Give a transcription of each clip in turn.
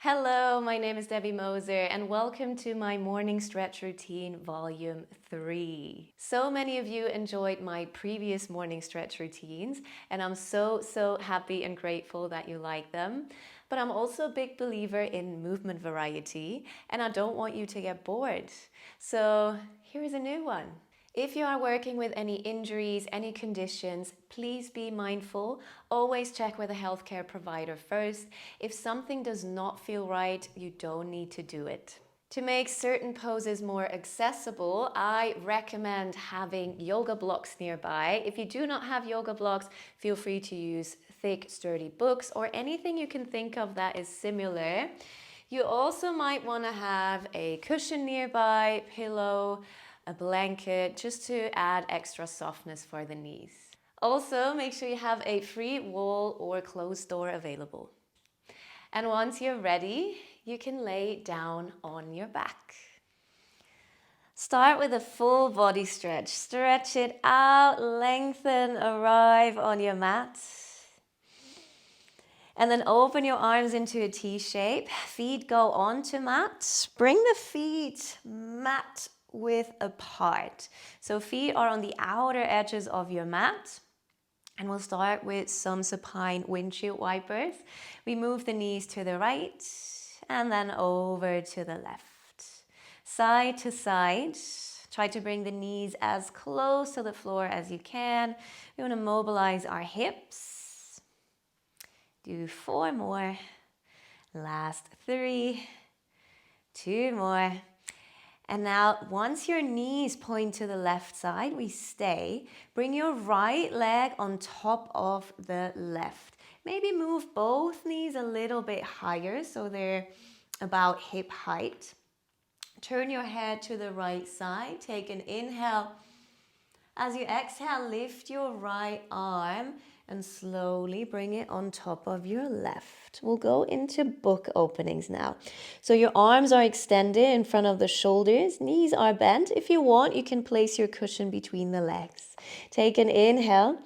Hello, my name is Debbie Moser and welcome to my morning stretch routine volume 3. So many of you enjoyed my previous morning stretch routines and I'm so happy and grateful that you like them. But I'm also a big believer in movement variety and I don't want you to get bored. So here's a new one. If you are working with any injuries, any conditions, please be mindful. Always check with a healthcare provider first. If something does not feel right, you don't need to do it. To make certain poses more accessible, I recommend having yoga blocks nearby. If you do not have yoga blocks, feel free to use thick, sturdy books or anything you can think of that is similar. You also might want to have a cushion nearby, pillow, a blanket, just to add extra softness for the knees. Also, make sure you have a free wall or closed door available. And once you're ready, you can lay down on your back. Start with a full body stretch. Stretch it out, lengthen, arrive on your mat. And then open your arms into a T shape. Feet go onto mat. Bring the feet mat width apart. So feet are on the outer edges of your mat. And we'll start with some supine windshield wipers. We move the knees to the right and then over to the left. Side to side. Try to bring the knees as close to the floor as you can. We want to mobilize our hips. Do 4 more. Last 3. 2 more. And now, once your knees point to the left side, we stay. Bring your right leg on top of the left. Maybe move both knees a little bit higher so they're about hip height. Turn your head to the right side. Take an inhale. As you exhale, lift your right arm and slowly bring it on top of your left. We'll go into book openings now. So your arms are extended in front of the shoulders, knees are bent. If you want, you can place your cushion between the legs. Take an inhale.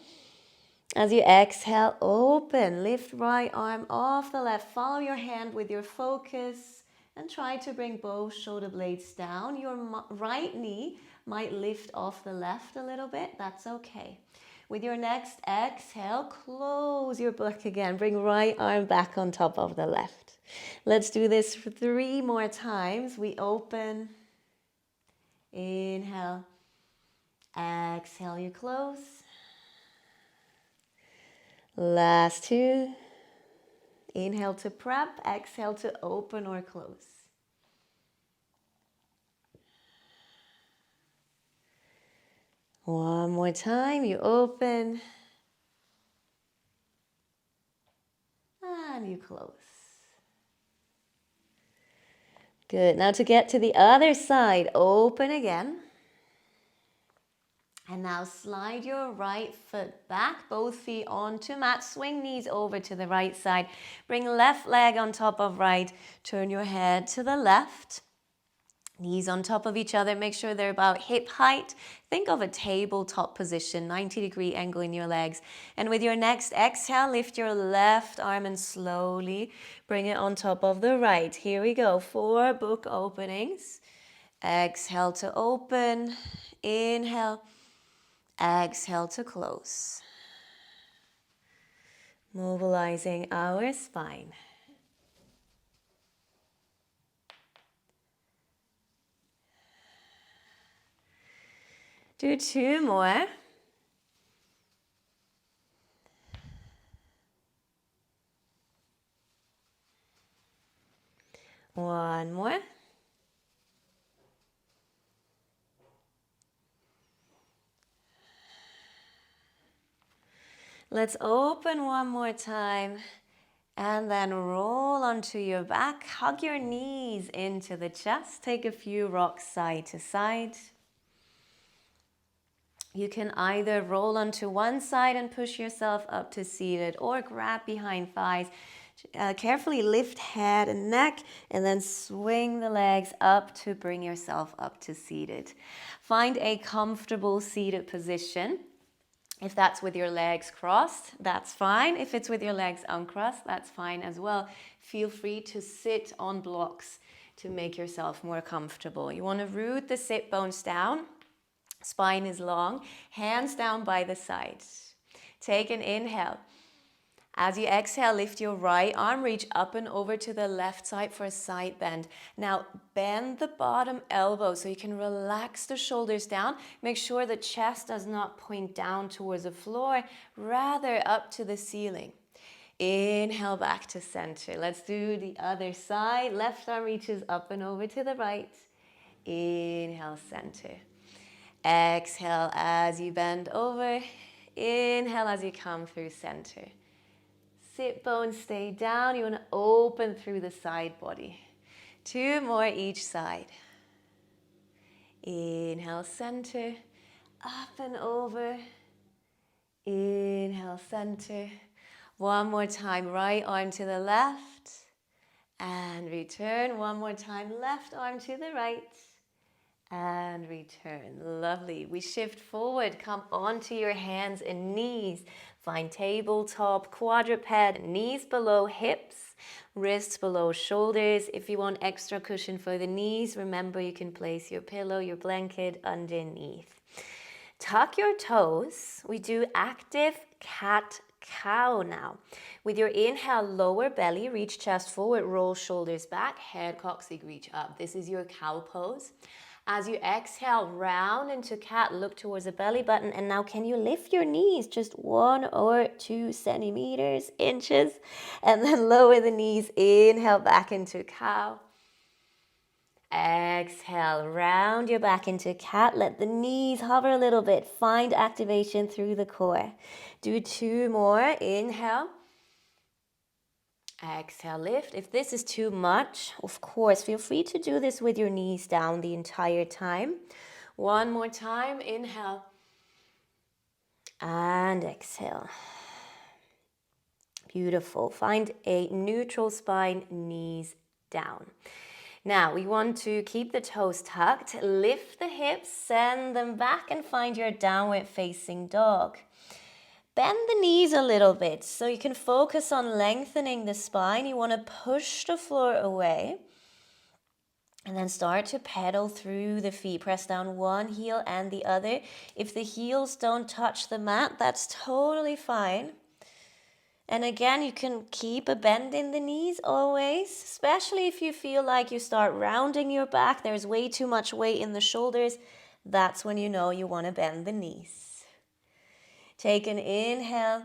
As you exhale, open, lift right arm off the left. Follow your hand with your focus and try to bring both shoulder blades down. Your right knee might lift off the left a little bit. That's okay. With your next exhale, close your book again. Bring right arm back on top of the left. Let's do this for 3 more times. We open, inhale, exhale, you close. Last 2. Inhale to prep, exhale to open or close. One more time, you open and you close. Good, now to get to the other side, open again. And now slide your right foot back, both feet onto mat, swing knees over to the right side. Bring left leg on top of right, turn your head to the left. Knees on top of each other, make sure they're about hip height. Think of a tabletop position, 90-degree angle in your legs. And with your next exhale, lift your left arm and slowly bring it on top of the right. Here we go, 4 book openings. Exhale to open, inhale, exhale to close. Mobilizing our spine. Do 2 more. One more. Let's open one more time and then roll onto your back. Hug your knees into the chest. Take a few rocks side to side. You can either roll onto one side and push yourself up to seated or grab behind thighs. Carefully lift head and neck and then swing the legs up to bring yourself up to seated. Find a comfortable seated position. If that's with your legs crossed, that's fine. If it's with your legs uncrossed, that's fine as well. Feel free to sit on blocks to make yourself more comfortable. You want to root the sit bones down. Spine is long, hands down by the sides. Take an inhale. As you exhale, lift your right arm, reach up and over to the left side for a side bend. Now bend the bottom elbow so you can relax the shoulders down. Make sure the chest does not point down towards the floor, rather up to the ceiling. Inhale back to center. Let's do the other side. Left arm reaches up and over to the right. Inhale, center. Exhale as you bend over. Inhale as you come through center. Sit bones stay down. You want to open through the side body. 2 more each side. Inhale, center. Up and over. Inhale, center. 1 more time. Right arm to the left. And return. 1 more time. Left arm to the right. And return. Lovely. We shift forward. Come onto your hands and knees. Find tabletop, quadruped, knees below hips, wrists below shoulders. If you want extra cushion for the knees, remember you can place your pillow, your blanket underneath. Tuck your toes. We do active cat-cow now. With your inhale, lower belly, reach chest forward, roll shoulders back, head coccyx reach up. This is your cow pose. As you exhale, round into cat, look towards the belly button. And now can you lift your knees just 1 or 2 centimeters, inches, and then lower the knees. Inhale back into cow. Exhale, round your back into cat. Let the knees hover a little bit. Find activation through the core. Do 2 more. Inhale. Exhale, lift. If this is too much, of course, feel free to do this with your knees down the entire time. 1 more time. Inhale. And exhale. Beautiful. Find a neutral spine, knees down. Now, we want to keep the toes tucked. Lift the hips, send them back, and find your downward facing dog. Bend the knees a little bit so you can focus on lengthening the spine. You want to push the floor away and then start to pedal through the feet. Press down one heel and the other. If the heels don't touch the mat, that's totally fine. And again, you can keep a bend in the knees always, especially if you feel like you start rounding your back. There's way too much weight in the shoulders. That's when you know you want to bend the knees. Take an inhale.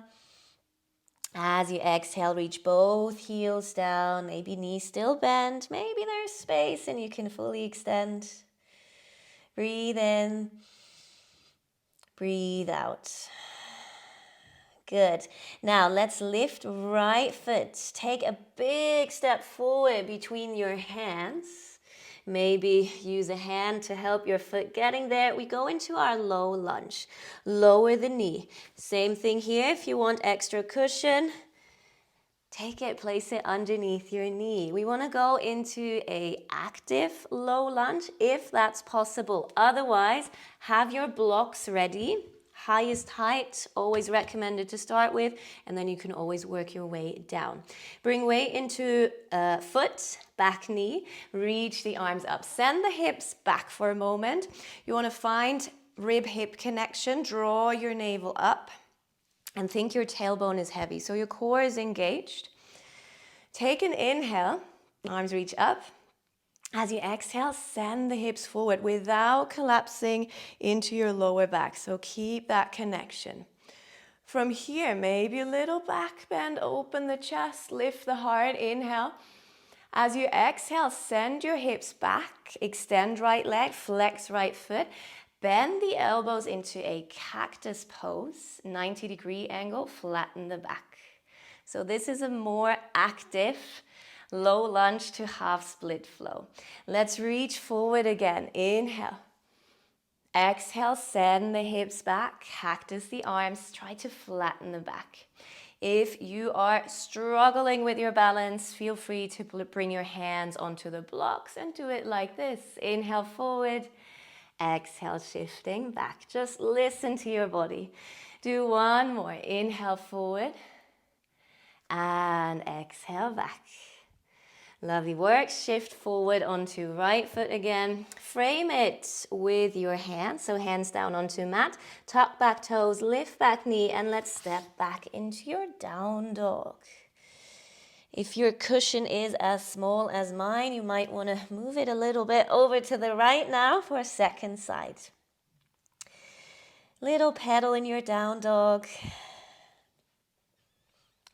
As you exhale, reach both heels down. Maybe knees still bent. Maybe there's space and you can fully extend. Breathe in. Breathe out. Good. Now let's lift right foot. Take a big step forward between your hands. Maybe use a hand to help your foot getting there. We go into our low lunge. Lower the knee. Same thing here. If you want extra cushion, take it, place it underneath your knee. We want to go into an active low lunge if that's possible. Otherwise, have your blocks ready. Highest height, always recommended to start with, and then you can always work your way down. Bring weight into foot, back knee, reach the arms up. Send the hips back for a moment. You want to find rib-hip connection, draw your navel up, and think your tailbone is heavy, so your core is engaged. Take an inhale, arms reach up. As you exhale, send the hips forward without collapsing into your lower back. So keep that connection. From here, maybe a little back bend, open the chest, lift the heart, inhale. As you exhale, send your hips back, extend right leg, flex right foot. Bend the elbows into a cactus pose, 90-degree angle, flatten the back. So this is a more active low lunge to half split flow. Let's reach forward again. Inhale. Exhale, send the hips back, cactus the arms, try to flatten the back. If you are struggling with your balance, feel free to bring your hands onto the blocks and do it like this. Inhale forward, exhale shifting back. Just listen to your body. Do one more. Inhale forward and exhale back. Lovely work. Shift forward onto right foot again. Frame it with your hands. So hands down onto mat. Tuck back toes, lift back knee, and let's step back into your down dog. If your cushion is as small as mine, you might want to move it a little bit over to the right now for a second side. Little pedal in your down dog.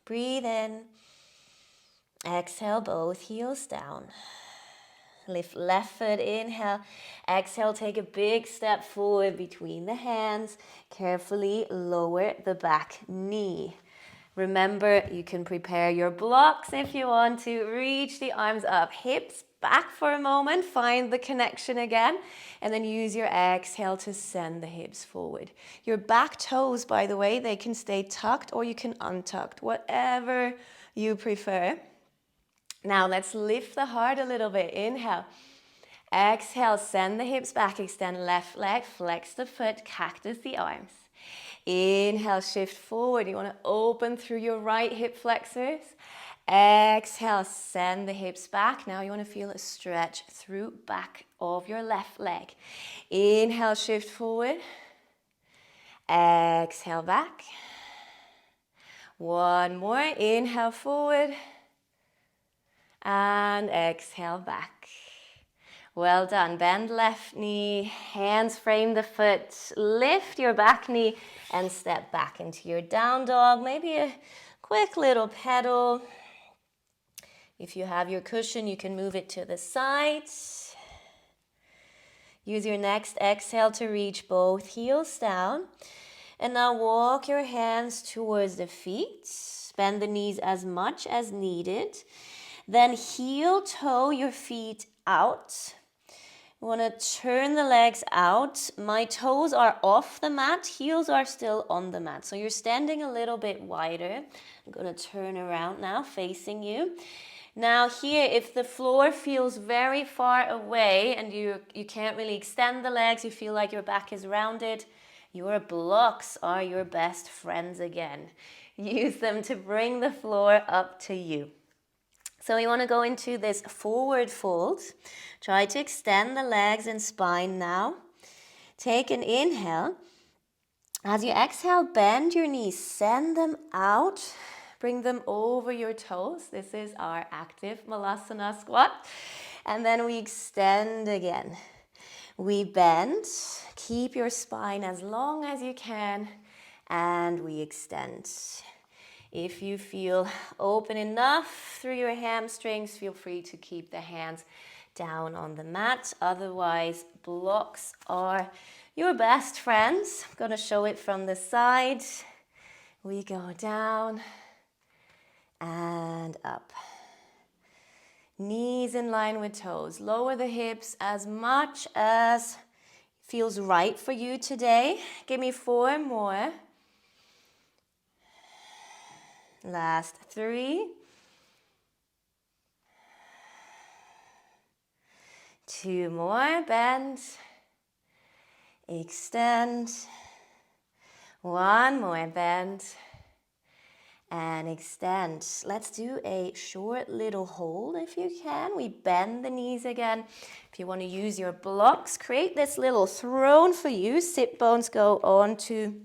Breathe in. Exhale, both heels down. Lift left foot, inhale. Exhale, take a big step forward between the hands. Carefully lower the back knee. Remember, you can prepare your blocks if you want to. Reach the arms up, hips back for a moment. Find the connection again. And then use your exhale to send the hips forward. Your back toes, by the way, they can stay tucked or you can untucked, whatever you prefer. Now let's lift the heart a little bit. Inhale. Exhale, send the hips back, extend left leg, flex the foot, cactus the arms. Inhale, shift forward. You want to open through your right hip flexors. Exhale, send the hips back. Now you want to feel a stretch through back of your left leg. Inhale, shift forward. Exhale, back. One more. Inhale, forward. And exhale back. Well done. Bend left knee, hands frame the foot, lift your back knee and step back into your down dog. Maybe a quick little pedal. If you have your cushion, you can move it to the side. Use your next exhale to reach both heels down. And now walk your hands towards the feet. Bend the knees as much as needed. Then heel toe your feet out. You want to turn the legs out. My toes are off the mat. Heels are still on the mat. So you're standing a little bit wider. I'm going to turn around now, facing you. Now here, if the floor feels very far away and you can't really extend the legs, you feel like your back is rounded, your blocks are your best friends again. Use them to bring the floor up to you. So you want to go into this forward fold. Try to extend the legs and spine now. Take an inhale. As you exhale, bend your knees, send them out. Bring them over your toes. This is our active Malasana squat. And then we extend again. We bend. Keep your spine as long as you can. And we extend. If you feel open enough through your hamstrings, feel free to keep the hands down on the mat. Otherwise, blocks are your best friends. I'm going to show it from the side. We go down and up. Knees in line with toes. Lower the hips as much as feels right for you today. Give me 4 more. Last 3. 2 more. Bend. Extend. 1 more. Bend. And extend. Let's do a short little hold if you can. We bend the knees again. If you want to use your blocks, create this little throne for you. Sit bones go onto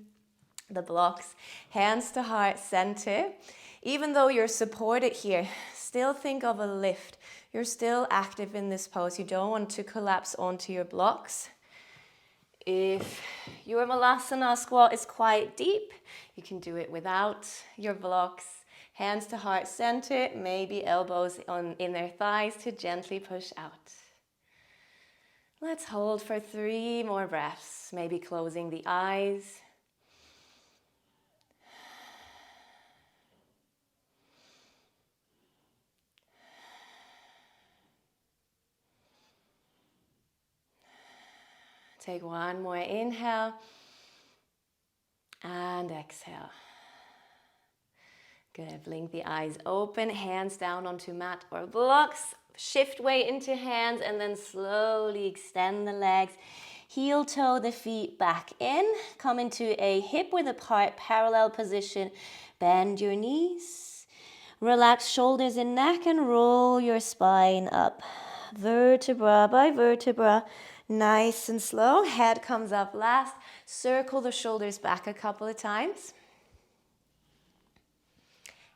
the blocks, hands to heart center. Even though you're supported here, still think of a lift. You're still active in this pose. You don't want to collapse onto your blocks. If your Malasana squat is quite deep, you can do it without your blocks. Hands to heart center, maybe elbows in their thighs to gently push out. Let's hold for 3 more breaths, maybe closing the eyes. Take 1 more inhale and exhale. Good, blink the eyes open, hands down onto mat or blocks. Shift weight into hands and then slowly extend the legs. Heel toe the feet back in. Come into a hip width apart parallel position. Bend your knees. Relax shoulders and neck and roll your spine up. Vertebra by vertebra. Nice and slow. Head comes up last. Circle the shoulders back a couple of times.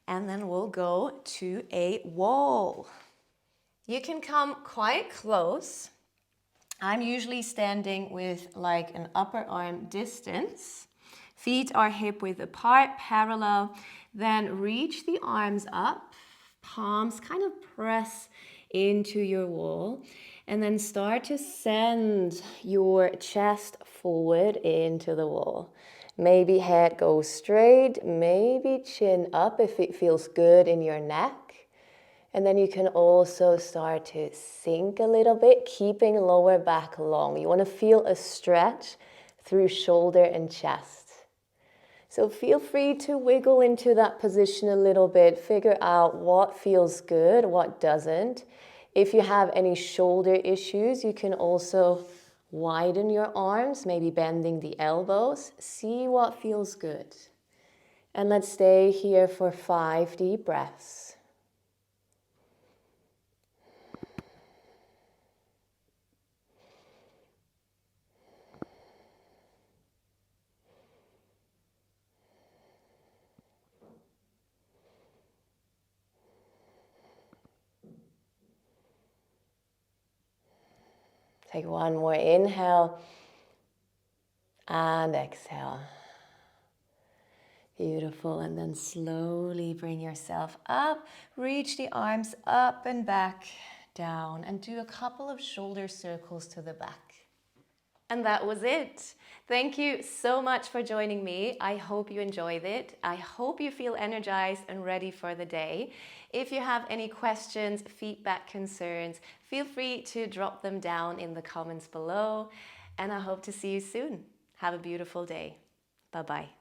And then we'll go to a wall. You can come quite close. I'm usually standing with like an upper arm distance. Feet are hip width apart, parallel. Then reach the arms up. Palms kind of press into your wall. And then start to send your chest forward into the wall. Maybe head goes straight, maybe chin up if it feels good in your neck. And then you can also start to sink a little bit, keeping lower back long. You want to feel a stretch through shoulder and chest. So feel free to wiggle into that position a little bit, figure out what feels good, what doesn't. If you have any shoulder issues, you can also widen your arms, maybe bending the elbows. See what feels good. And let's stay here for 5 deep breaths. Take one more inhale and exhale. Beautiful. And then slowly bring yourself up. Reach the arms up and back, down, and do a couple of shoulder circles to the back. And that was it. Thank you so much for joining me. I hope you enjoyed it. I hope you feel energized and ready for the day. If you have any questions, feedback, concerns, feel free to drop them down in the comments below. And I hope to see you soon. Have a beautiful day. Bye-bye.